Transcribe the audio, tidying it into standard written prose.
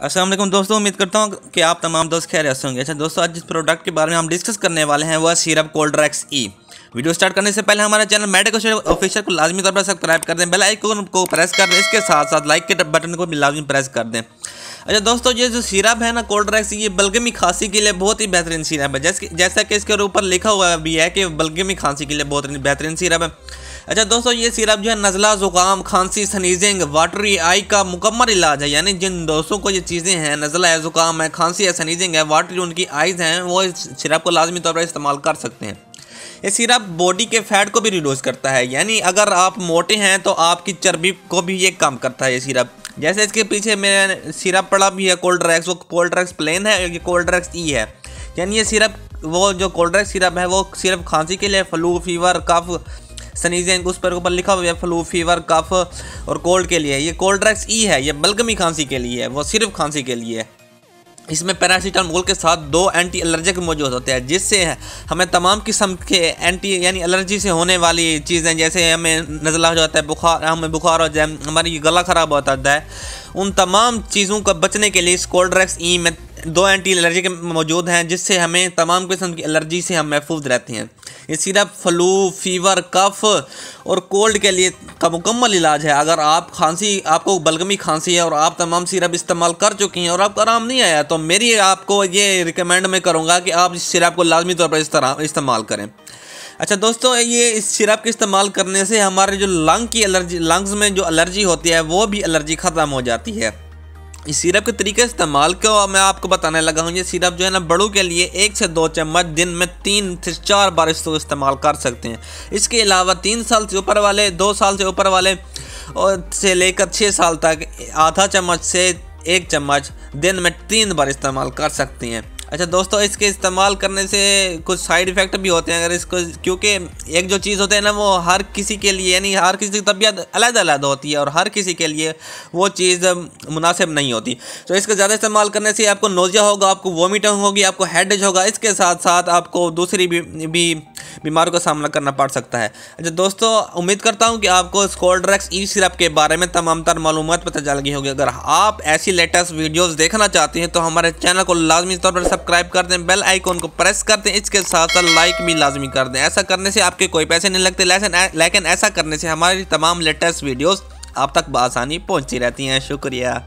अस्सलाम वालेकुम दोस्तों, उम्मीद करता हूँ कि आप तमाम दोस्त खैरियत से होंगे। अच्छा दोस्तों, आज जिस प्रोडक्ट के बारे में हम डिस्कस करने वाले हैं वह सिरप कोल्ड्रेक्स ई। वीडियो स्टार्ट करने से पहले हमारे चैनल मेडिकल ऑफिशियल को लाजमी तौर पर सब्सक्राइब कर दें, बेल आइकन को प्रेस कर दें, इसके साथ साथ लाइक के बटन को भी लाजमी प्रेस कर दें। अच्छा दोस्तों, ये जो सिरप है ना कोल्ड्रेक्स, ये बलगमी खांसी के लिए बहुत ही बेहतरीन सिरप है। जैसा कि इसके ऊपर लिखा हुआ भी है कि बलगमी खांसी के लिए बहुत बेहतरीन सिरप है। अच्छा दोस्तों, ये सिरप जो है नज़ला, ज़ुकाम, खांसी, स्नीजिंग, वाटरी आई का मुकम्मल इलाज है। यानी जिन दोस्तों को ये चीज़ें हैं, नज़ला है, ज़ुकाम है, खांसी है, स्नीजिंग है, वाटरी उनकी आइज़ हैं, वो इस सिरप को लाजमी तौर पर इस्तेमाल कर सकते हैं। ये सिरप बॉडी के फैट को भी रिड्यूस करता है। यानी अगर आप मोटे हैं तो आपकी चर्बी को भी ये कम करता है ये सिरप। जैसे इसके पीछे मेरा सिरप पड़ा भी है कोल्ड्रेक्स, वो कोल्ड्रेक्स प्लेन है, ये कोल्ड्रेक्स ई है। यानी ये सिरप, वो जो कोल्ड्रेक्स सिरप है वो सिर्फ खांसी के लिए, फ्लू, फीवर, कफ, स्नीजिंग, उस पर ऊपर लिखा हुआ है फ्लू, फीवर, कफ और कोल्ड के लिए। ये कोल्ड्रेक्स ई है, ये बलगमी खांसी के लिए है, वो सिर्फ खांसी के लिए है। इसमें पैरासीटामोल के साथ 2 एंटी एलर्जिक मौजूद होते हैं, जिससे हमें तमाम किस्म के एंटी यानी एलर्जी से होने वाली चीज़ें, जैसे हमें नज़ला हो जाता है, बुखार, हमें बुखार हो जाए, हमारी गला ख़राब होता है, उन तमाम चीज़ों का बचने के लिए इस कोल्ड्रेक्स ई में 2 एंटी एलर्जिक मौजूद हैं, जिससे हमें तमाम किस्म की एलर्जी से हम महफूज रहते हैं। ये सिरप फ्लू, फीवर, कफ और कोल्ड के लिए का मुकम्मल इलाज है। अगर आपको बलगमी खांसी है और आप तमाम सिरप इस्तेमाल कर चुकी हैं और आपको आराम नहीं आया, तो मेरी आपको ये रिकमेंड मैं करूँगा कि आप इस सिरप को लाजमी तौर पर इस तरह इस्तेमाल करें। अच्छा दोस्तों, ये इस सिरप के इस्तेमाल करने से हमारे जो लंग्स में जो एलर्जी होती है वो भी एलर्जी ख़त्म हो जाती है। इस सिरप के तरीके इस्तेमाल को मैं आपको बताने लगा हूँ। ये सिरप जो है ना, बड़ों के लिए 1 से 2 चम्मच दिन में 3 से 4 बार इसको इस्तेमाल कर सकते हैं। इसके अलावा 3 साल से ऊपर वाले, 2 साल से ऊपर वाले और से लेकर 6 साल तक आधा चम्मच से 1 चम्मच दिन में 3 बार इस्तेमाल कर सकते हैं। अच्छा दोस्तों, इसके इस्तेमाल करने से कुछ साइड इफ़ेक्ट भी होते हैं अगर इसको, क्योंकि एक जो चीज़ होता है ना, वो हर किसी के लिए, यानी हर किसी की तबीयत अलग-अलग होती है और हर किसी के लिए वो चीज़ मुनासिब नहीं होती। तो इसका ज़्यादा इस्तेमाल करने से आपको नोज़िया होगा, आपको वोमिटिंग होगी, आपको हेडेक होगा, इसके साथ साथ आपको दूसरी भी बीमारियों का सामना करना पड़ सकता है। अच्छा दोस्तों, उम्मीद करता हूँ कि आपको इस कोल्ड्रेक्स ई सिरप के बारे में तमाम तर मालूमात पता चल गई होगी। अगर आप ऐसी लेटेस्ट वीडियोस देखना चाहते हैं तो हमारे चैनल को लाजमी तौर पर सब्सक्राइब कर दें, बेल आइकन को प्रेस कर दें, इसके साथ साथ लाइक भी लाजमी कर दें। ऐसा करने से आपके कोई पैसे नहीं लगते, लेकिन ऐसा करने से हमारी तमाम लेटेस्ट वीडियोज़ आप तक बआसानी पहुँचती रहती हैं। शुक्रिया।